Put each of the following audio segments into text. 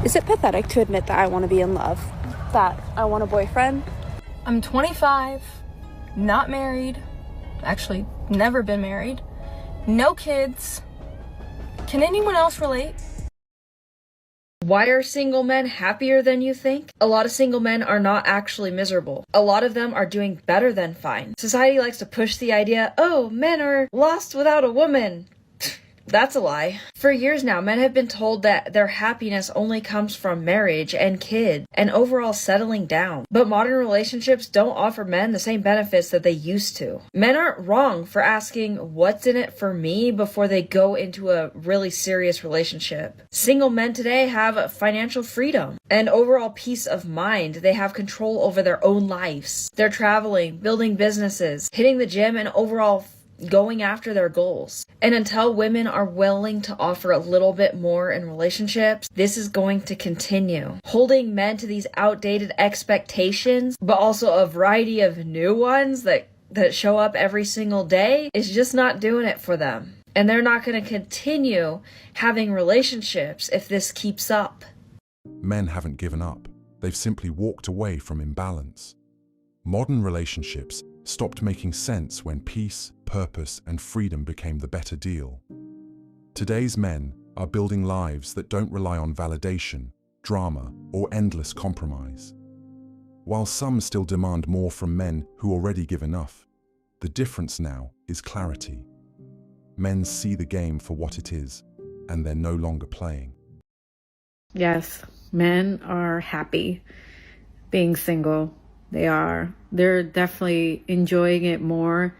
Is it pathetic to admit that I want to be in love? That I want a boyfriend? I'm 25, not married, actually never been married, no kids. Can anyone else relate? Why are single men happier than you think? A lot of single men are not actually miserable. A lot of them are doing better than fine. Society likes to push the idea, oh, men are lost without a woman. That's a lie. For years now, men have been told that their happiness only comes from marriage and kids and overall settling down. But modern relationships don't offer men the same benefits that they used to. Men aren't wrong for asking what's in it for me before they go into a really serious relationship. Single men today have financial freedom and overall peace of mind. They have control over their own lives. They're traveling, building businesses, hitting the gym, and overall going after their goals. And until women are willing to offer a little bit more in relationships, this is going to continue. Holding men to these outdated expectations, but also a variety of new ones that show up every single day, is just not doing it for them. And they're not going to continue having relationships if this keeps up. Men haven't given up. They've simply walked away from imbalance. Modern relationships stopped making sense when peace, purpose, and freedom became the better deal. Today's men are building lives that don't rely on validation, drama, or endless compromise. While some still demand more from men who already give enough, the difference now is clarity. Men see the game for what it is, and they're no longer playing. Yes, men are happy being single. They are. They're definitely enjoying it more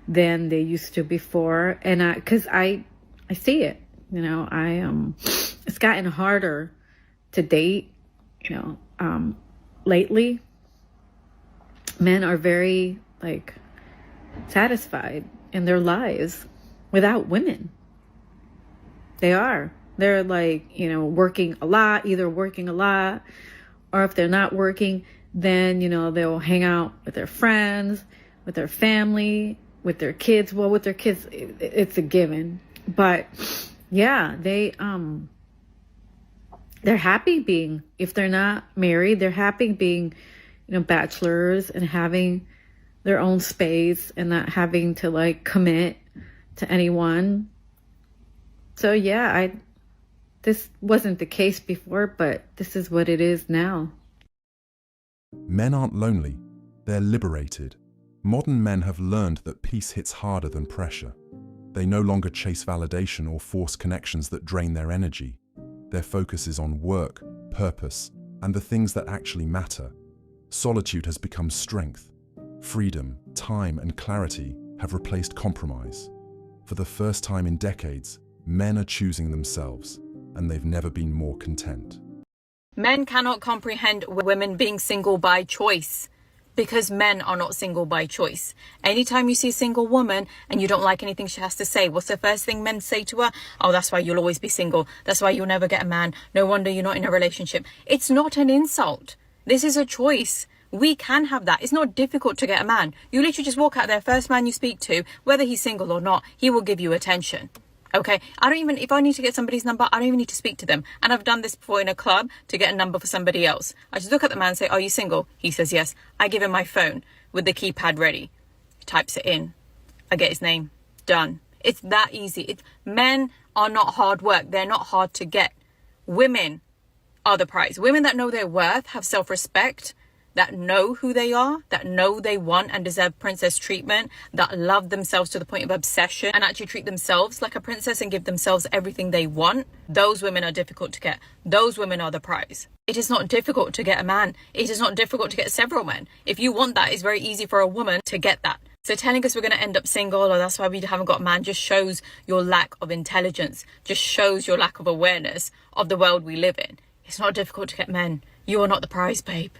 than they used to before. And because I see it, it's gotten harder to date, lately. Men are very satisfied in their lives without women. They are. They're working a lot, either working a lot, or if they're not working, then, they'll hang out with their friends, with their family, with their kids. Well, with their kids, it's a given. But yeah, they're happy being, if they're not married, they're happy being, bachelors and having their own space and not having to commit to anyone. So yeah, this wasn't the case before, but this is what it is now. Men aren't lonely, they're liberated. Modern men have learned that peace hits harder than pressure. They no longer chase validation or force connections that drain their energy. Their focus is on work, purpose, and the things that actually matter. Solitude has become strength. Freedom, time, and clarity have replaced compromise. For the first time in decades, men are choosing themselves, and they've never been more content. Men cannot comprehend women being single by choice because men are not single by choice. Anytime you see a single woman and you don't like anything she has to say, what's the first thing men say to her? Oh, that's why you'll always be single. That's why you'll never get a man. No wonder you're not in a relationship. It's not an insult. This is a choice. We can have that. It's not difficult to get a man. You literally just walk out there, first man you speak to, whether he's single or not, he will give you attention. Okay, if I need to get somebody's number, I don't even need to speak to them. And I've done this before in a club to get a number for somebody else. I just look at the man and say, are you single? He says yes. I give him my phone with the keypad ready. He types it in. I get his name. Done. It's that easy. Men are not hard work. They're not hard to get. Women are the prize. Women that know their worth, have self-respect, that know who they are, that know they want and deserve princess treatment, that love themselves to the point of obsession and actually treat themselves like a princess and give themselves everything they want. Those women are difficult to get. Those women are the prize. It is not difficult to get a man. It is not difficult to get several men. If you want that, it's very easy for a woman to get that. So telling us we're going to end up single or that's why we haven't got a man just shows your lack of intelligence, just shows your lack of awareness of the world we live in. It's not difficult to get men. You are not the prize, babe.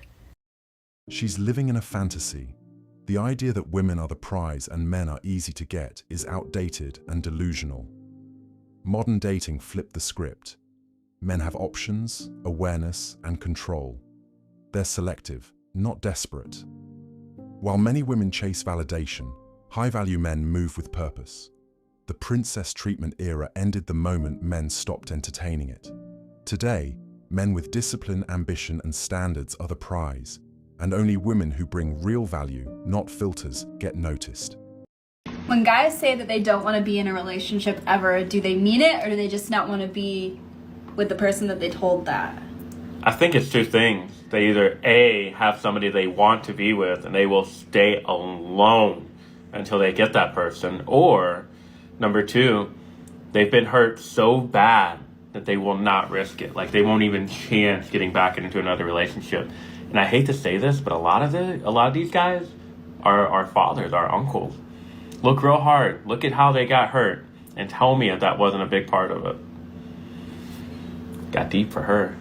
She's living in a fantasy. The idea that women are the prize and men are easy to get is outdated and delusional. Modern dating flipped the script. Men have options, awareness, and control. They're selective, not desperate. While many women chase validation, high-value men move with purpose. The princess treatment era ended the moment men stopped entertaining it. Today, Men with discipline, ambition, and standards are the prize, and only women who bring real value, not filters, get noticed. When guys say that they don't want to be in a relationship ever, do they mean it, or do they just not want to be with the person that they told that? I think it's two things. They either A, have somebody they want to be with and they will stay alone until they get that person, or number two, they've been hurt so bad that they will not risk it. Like, they won't even chance getting back into another relationship. And I hate to say this, but a lot of these guys are our fathers, our uncles. Look real hard. Look at how they got hurt and tell me if that wasn't a big part of it. Got deep for her.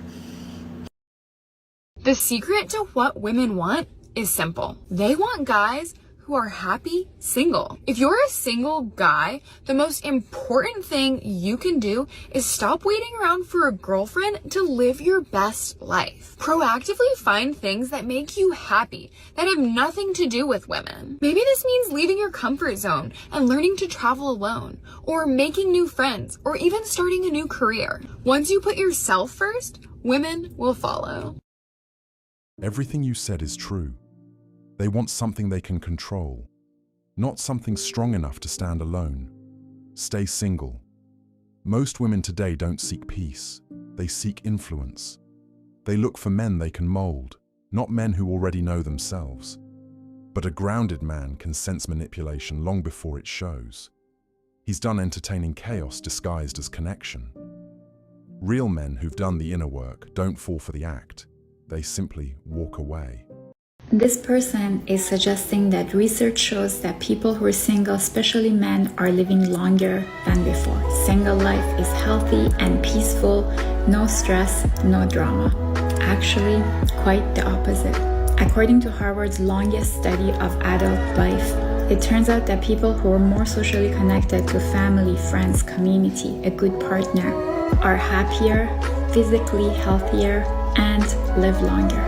The secret to what women want is simple. They want guys who are happy single. If you're a single guy, the most important thing you can do is stop waiting around for a girlfriend to live your best life. Proactively find things that make you happy, that have nothing to do with women. Maybe this means leaving your comfort zone and learning to travel alone, or making new friends, or even starting a new career. Once you put yourself first, women will follow. Everything you said is true. They want something they can control, not something strong enough to stand alone. Stay single. Most women today don't seek peace. They seek influence. They look for men they can mold, not men who already know themselves. But a grounded man can sense manipulation long before it shows. He's done entertaining chaos disguised as connection. Real men who've done the inner work don't fall for the act. They simply walk away. This person is suggesting that research shows that people who are single, especially men, are living longer than before. Single life is healthy and peaceful, no stress, no drama. Actually, quite the opposite. According to Harvard's longest study of adult life, it turns out that people who are more socially connected to family, friends, community, a good partner, are happier, physically healthier, and live longer.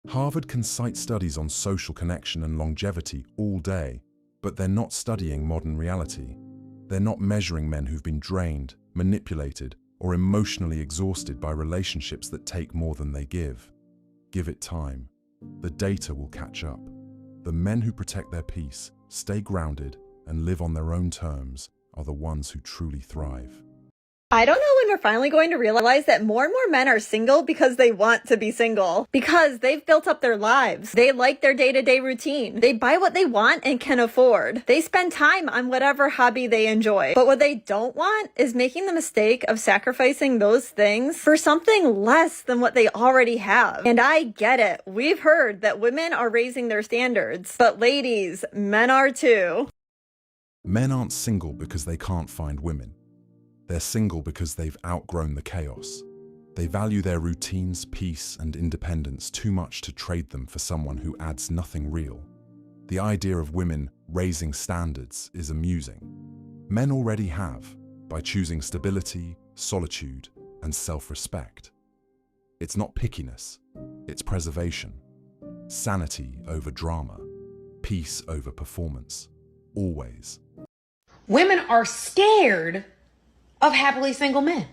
Harvard can cite studies on social connection and longevity all day, but they're not studying modern reality. They're not measuring men who've been drained, manipulated, or emotionally exhausted by relationships that take more than they give. Give it time. The data will catch up. The men who protect their peace, stay grounded, and live on their own terms are the ones who truly thrive. I don't know when we're finally going to realize that more and more men are single because they want to be single. Because they've built up their lives. They like their day-to-day routine. They buy what they want and can afford. They spend time on whatever hobby they enjoy. But what they don't want is making the mistake of sacrificing those things for something less than what they already have. And I get it. We've heard that women are raising their standards. But ladies, men are too. Men aren't single because they can't find women. They're single because they've outgrown the chaos. They value their routines, peace, and independence too much to trade them for someone who adds nothing real. The idea of women raising standards is amusing. Men already have, by choosing stability, solitude, and self-respect. It's not pickiness, it's preservation. Sanity over drama, peace over performance, always. Women are scared of happily single men.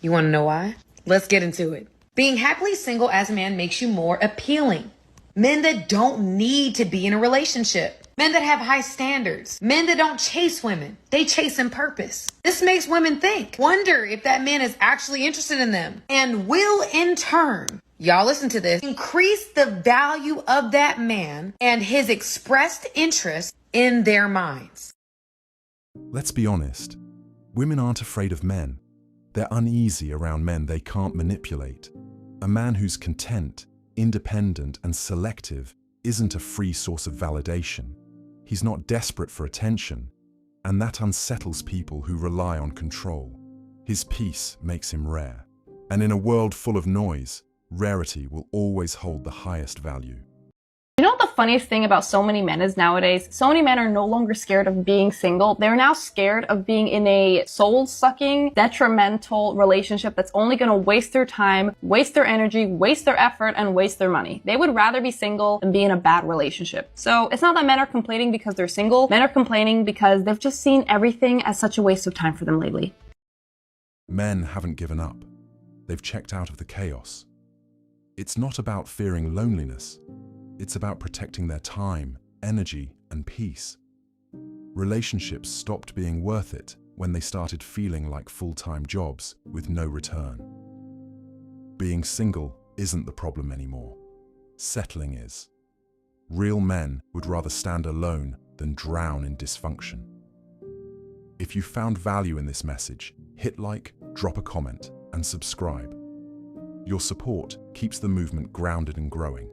You want to know why? Let's get into it. Being happily single as a man makes you more appealing. Men that don't need to be in a relationship. Men that have high standards. Men that don't chase women. They chase in purpose. This makes women think, wonder if that man is actually interested in them, and will in turn, y'all listen to this, increase the value of that man and his expressed interest in their minds. Let's be honest. Women aren't afraid of men. They're uneasy around men they can't manipulate. A man who's content, independent, and selective isn't a free source of validation. He's not desperate for attention, and that unsettles people who rely on control. His peace makes him rare. And in a world full of noise, rarity will always hold the highest value. You know what the funniest thing about so many men is nowadays? So many men are no longer scared of being single. They're now scared of being in a soul-sucking, detrimental relationship that's only going to waste their time, waste their energy, waste their effort, and waste their money. They would rather be single than be in a bad relationship. So it's not that men are complaining because they're single. Men are complaining because they've just seen everything as such a waste of time for them lately. Men haven't given up. they've checked out of the chaos. It's not about fearing loneliness. It's about protecting their time, energy, and peace. Relationships stopped being worth it when they started feeling like full-time jobs with no return. Being single isn't the problem anymore. Settling is. Real men would rather stand alone than drown in dysfunction. If you found value in this message, hit like, drop a comment, and subscribe. Your support keeps the movement grounded and growing.